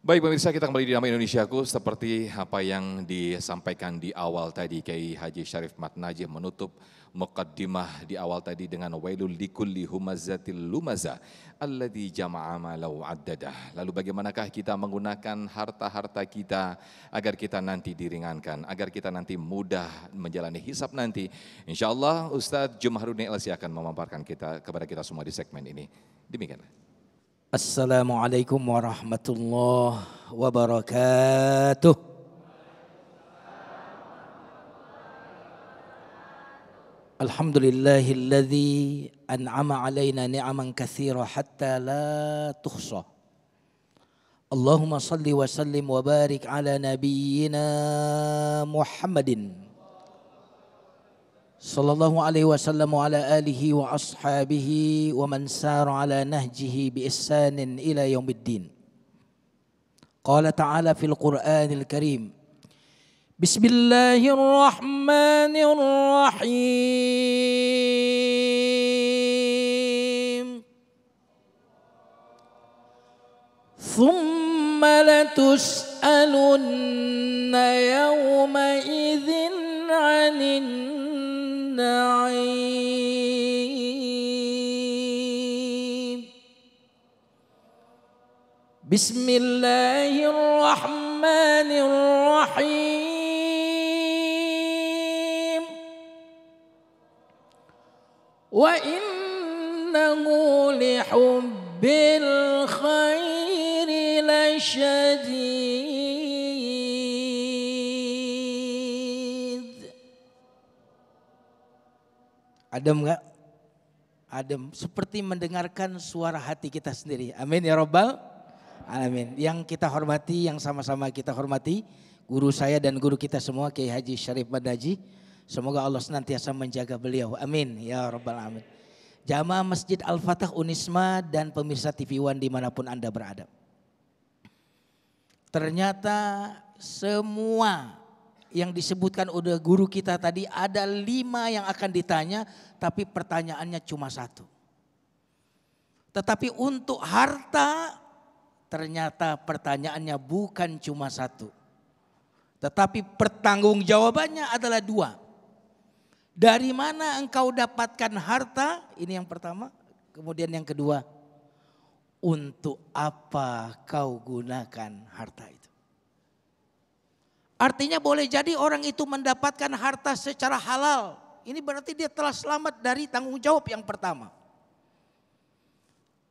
Baik pemirsa, kita kembali di Nama Indonesiaku. Seperti apa yang disampaikan di awal tadi, Kiai Haji Syarif Mat Najih menutup muqaddimah di awal tadi dengan wailul likulli humazatil lumaza alladzi jama'a malau addadah. Lalu bagaimanakah kita menggunakan harta-harta kita agar kita nanti diringankan, agar kita nanti mudah menjalani hisab nanti. Insyaallah Ustadz Jumharudin LC akan memaparkan kepada kita semua di segmen ini. Demikian. Assalamualaikum warahmatullahi wabarakatuh. Alhamdulillahilladzi an'ama alaina ni'aman katsira hatta la tuhsa. Allahumma salli wa sallim wa barik ala nabiyyina Muhammadin sallallahu alaihi wasallam wa ala alihi wa ashabihi wa man sara ala nahjihi bi ihsanin ila yaumiddin. Qala ta'ala fil Qur'anil Karim. Bismillahirrahmanirrahim. Thumma latus'alunna yawma idzin 'anin na'im. Bismillahirrahmanirrahim. Wa innahu lihubbil khairi lasyadid. Adem enggak? Adem, seperti mendengarkan suara hati kita sendiri. Amin ya Rabbal alamin. Yang kita hormati, yang sama-sama kita hormati, guru saya dan guru kita semua Kiai Haji Syarif Mat Najih. Semoga Allah senantiasa menjaga beliau. Amin ya Rabbal alamin. Jamaah Masjid Al-Fatah Unisma dan pemirsa TV One dimanapun Anda berada. Ternyata semua yang disebutkan oleh guru kita tadi ada 5 yang akan ditanya, tapi pertanyaannya cuma 1. Tetapi untuk harta ternyata pertanyaannya bukan cuma 1. Tetapi pertanggungjawabannya adalah 2. Dari mana engkau dapatkan harta? Ini yang pertama. Kemudian yang kedua, untuk apa kau gunakan harta itu? Artinya boleh jadi orang itu mendapatkan harta secara halal. Ini berarti dia telah selamat dari tanggung jawab yang pertama.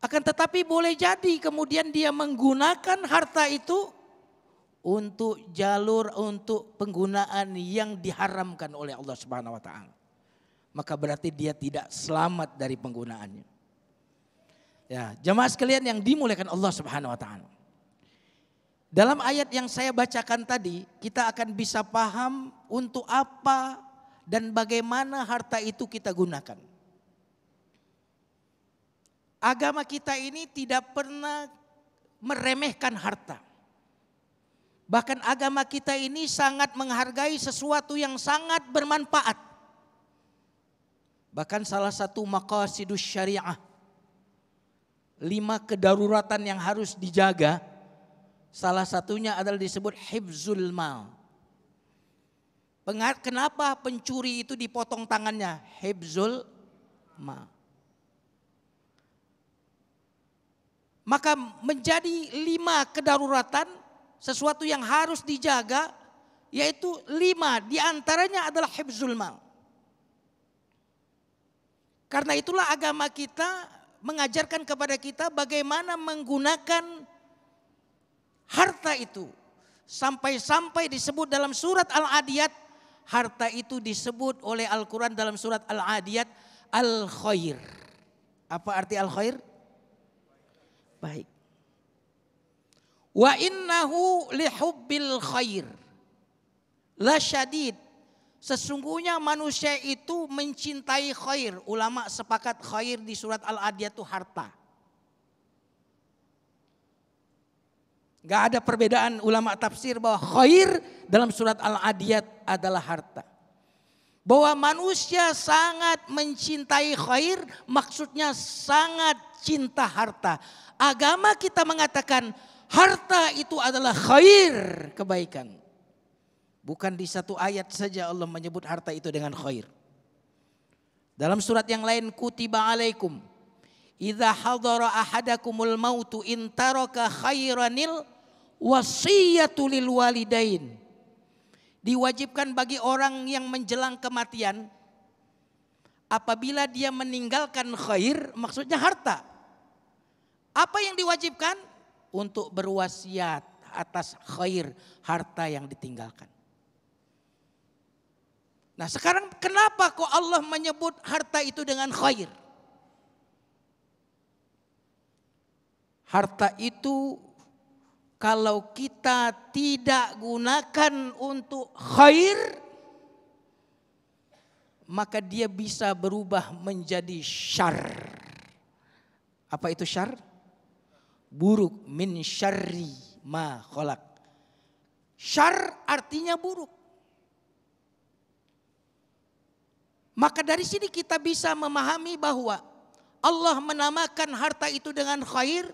Akan tetapi boleh jadi kemudian dia menggunakan harta itu untuk jalur, untuk penggunaan yang diharamkan oleh Allah Subhanahu wa taala. Maka berarti dia tidak selamat dari penggunaannya. Ya, jemaah sekalian yang dimuliakan Allah Subhanahu wa taala. Dalam ayat yang saya bacakan tadi, kita akan bisa paham untuk apa dan bagaimana harta itu kita gunakan. Agama kita ini tidak pernah meremehkan harta. Bahkan agama kita ini sangat menghargai sesuatu yang sangat bermanfaat. Bahkan salah satu maqasidus syariah, 5 kedaruratan yang harus dijaga, salah satunya adalah disebut hifzul mal. Kenapa pencuri itu dipotong tangannya? Hifzul mal. Maka menjadi 5 kedaruratan, sesuatu yang harus dijaga, yaitu 5 diantaranya adalah hifzul mal. Karena itulah agama kita mengajarkan kepada kita bagaimana menggunakan harta itu. Sampai-sampai disebut dalam surat Al-Adiyat, harta itu disebut oleh Al-Quran dalam surat Al-Adiyat al-khair. Apa arti al-khair? Baik. Wa innahu lihubbil khair lasyadid. Sesungguhnya manusia itu mencintai khair. Ulama sepakat khair di surat Al-Adiyat itu harta. Gak ada perbedaan ulama tafsir bahwa khair dalam surat Al-Adiyat adalah harta. Bahwa manusia sangat mencintai khair, maksudnya sangat cinta harta. Agama kita mengatakan harta itu adalah khair, kebaikan. Bukan di satu ayat saja Allah menyebut harta itu dengan khair. Dalam surat yang lain, kutiba alaikum idza hadara ahadakumul mautu in taraka khairanil wasiyatu lil walidain. Diwajibkan bagi orang yang menjelang kematian, apabila dia meninggalkan khair, maksudnya harta. Apa yang diwajibkan? Untuk berwasiat atas khair harta yang ditinggalkan. Nah sekarang kenapa kok Allah menyebut harta itu dengan khair? Harta itu kalau kita tidak gunakan untuk khair, maka dia bisa berubah menjadi syarr. Apa itu syarr? Buruk, min syarri ma khalaq. Syarr artinya buruk. Maka dari sini kita bisa memahami bahwa Allah menamakan harta itu dengan khair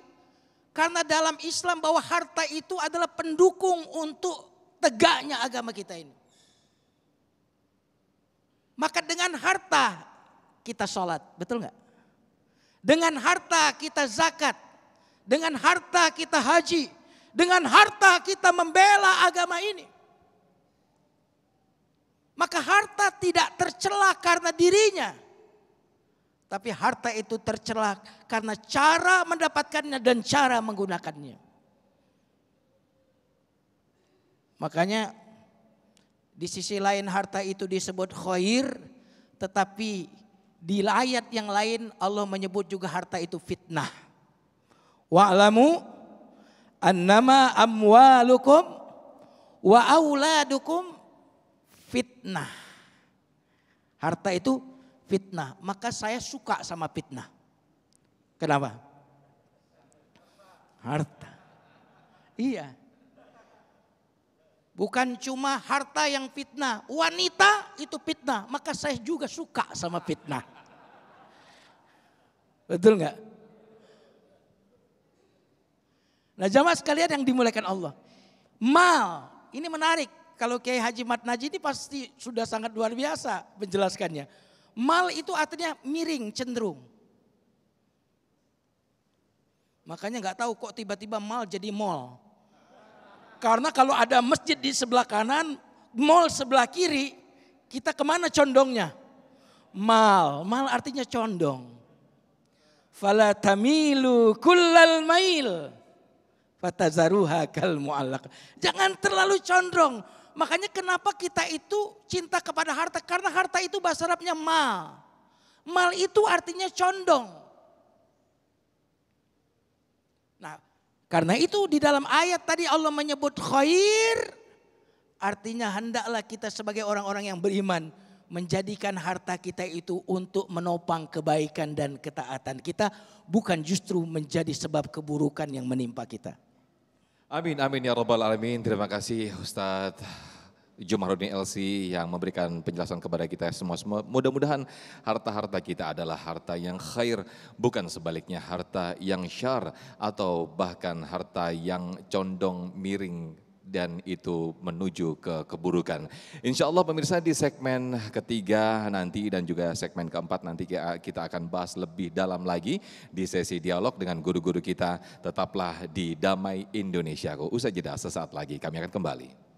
karena dalam Islam bahwa harta itu adalah pendukung untuk tegaknya agama kita ini. Maka dengan harta kita sholat, betul nggak? Dengan harta kita zakat, dengan harta kita haji, dengan harta kita membela agama ini. Maka harta tidak tercela karena dirinya. Tapi harta itu tercela karena cara mendapatkannya dan cara menggunakannya. Makanya di sisi lain harta itu disebut khair. Tetapi di ayat yang lain Allah menyebut juga harta itu fitnah. Wa'lamu annama amwalukum wa auladukum fitnah. Harta itu fitnah. Maka saya suka sama fitnah. Kenapa? Harta. Iya. Bukan cuma harta yang fitnah. Wanita itu fitnah. Maka saya juga suka sama fitnah. Betul nggak? Nah jamaah sekalian yang dimuliakan Allah. Mal. Ini menarik. Kalau Kiai Haji Mat Naji ini pasti sudah sangat luar biasa menjelaskannya. Mal itu artinya miring, cenderung. Makanya nggak tahu kok tiba-tiba mal jadi mall. Karena kalau ada masjid di sebelah kanan, mall sebelah kiri, kita kemana condongnya? Mal, mal artinya condong. Fala tamilu kullal mail, fatazaruha kal mu'allaq. Jangan terlalu condong. Makanya kenapa kita itu cinta kepada harta? Karena harta itu bahasa Arabnya mal. Mal itu artinya condong. Nah, karena itu di dalam ayat tadi Allah menyebut khair. Artinya hendaklah kita sebagai orang-orang yang beriman menjadikan harta kita itu untuk menopang kebaikan dan ketaatan kita. Bukan justru menjadi sebab keburukan yang menimpa kita. Amin, amin ya rabbal alamin. Terima kasih Ustadz Jumahrudin LC yang memberikan penjelasan kepada kita semua. Mudah-mudahan harta-harta kita adalah harta yang khair, bukan sebaliknya harta yang syar atau bahkan harta yang condong miring dan itu menuju ke keburukan. Insya Allah pemirsa di segmen ketiga nanti dan juga segmen keempat nanti kita akan bahas lebih dalam lagi di sesi dialog dengan guru-guru kita. Tetaplah di Damai Indonesiaku. Usai jeda sesaat lagi kami akan kembali.